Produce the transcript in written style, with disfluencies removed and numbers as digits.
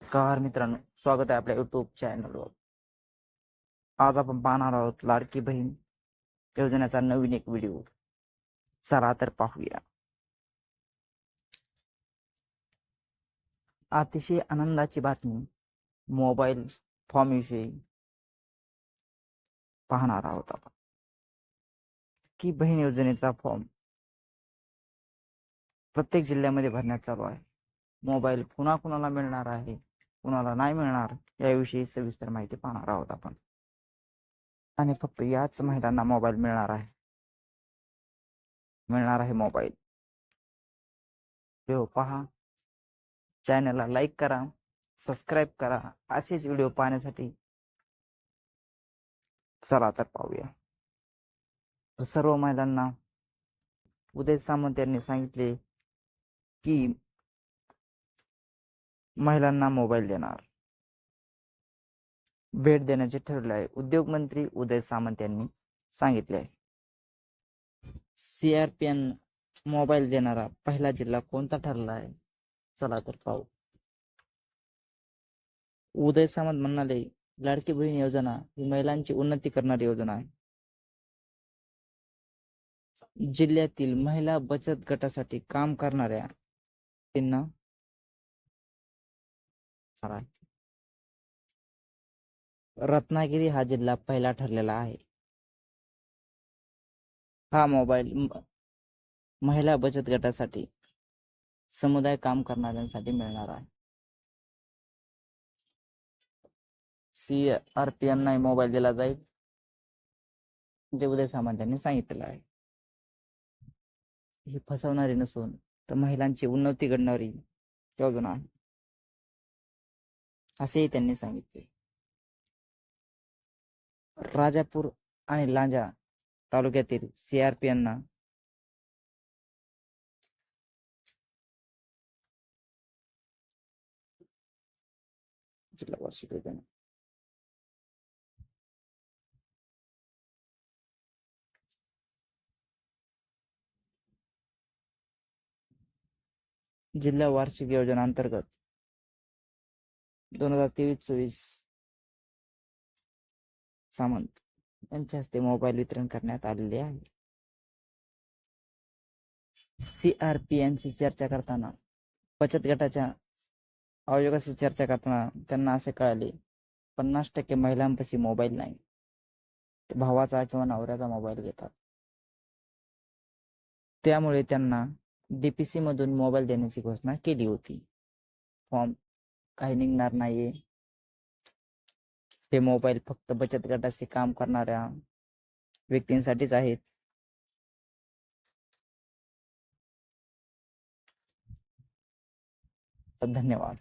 नमस्कार मित्रांनो, स्वागत आहे आपल्या युट्यूब चॅनलवर. आज आपण पाहणार आहोत लाडकी बहीण योजनेचा नवीन एक व्हिडिओ. चला तर पाहूया. अतिशय आनंदाची बातमी मोबाईल फॉर्म विषयी पाहणार आहोत आपण. की बहीण योजनेचा फॉर्म प्रत्येक जिल्ह्यामध्ये भरण्यात चालू आहे. मोबाईल कुणाला मिळणार आहे, कुणाला नाही मिळणार, याविषयी सविस्तर माहिती पाहणार आहोत आपण. आणि फक्त याच महिलांना मोबाईल मिळणार आहे मोबाईल. व्हिडिओ पहा, चॅनलला लाईक करा, सबस्क्राईब करा. असेच व्हिडिओ पाहण्यासाठी चला तर पाहूया. सर्व महिलांना उदय सामंत यांनी सांगितले की महिलांना मोबाईल देणार. भेट देण्याचे ठरले आहे. उद्योग मंत्री उदय सामंत यांनी सांगितले आहे. CRPN मोबाईल देणारा पहिला जिल्हा कोणता ठरला आहे? चला तर पाहू. उदय सामंत म्हणाले, लाडकी बहीण योजना ही महिलांची उन्नती करणारी योजना आहे. जिल्ह्यातील महिला बचत गटासाठी काम करणाऱ्या त्यांना रत्नागिरी हा जिल्हा पहिला ठरलेला आहे. हा मोबाईल महिला बचत गटासाठी समुदाय काम करणाऱ्यांसाठी मिळणार आहे. CRPN नाही मोबाईल दिला जाईल, जे उदय सामंत यांनी सांगितलेलं आहे. ही फसवणारी नसून तर महिलांची उन्नती घडणारी योजना आहे, असेही त्यांनी सांगितले. राजापूर आणि लांजा तालुक्यातील CRPN जिल्हा वार्षिक योजना जिल्हा वार्षिक योजना अंतर्गत 2023-24 सामंत यांच्या हस्ते मोबाईल वितरण करण्यात आलेले आहे. CRPNशी चर्चा करताना बचत गटाच्या आयोगाशी चर्चा करताना त्यांना असे कळाले, 50% महिलांपाशी मोबाईल नाही, ते भावाचा किंवा नवऱ्याचा मोबाईल घेतात. त्यामुळे त्यांना DPC मधून मोबाईल देण्याची घोषणा केली होती. फॉर्म काही निघणार नाहीये. हे मोबाईल फक्त बचत गटाचे काम करणाऱ्या व्यक्तींसाठीच आहेत. धन्यवाद.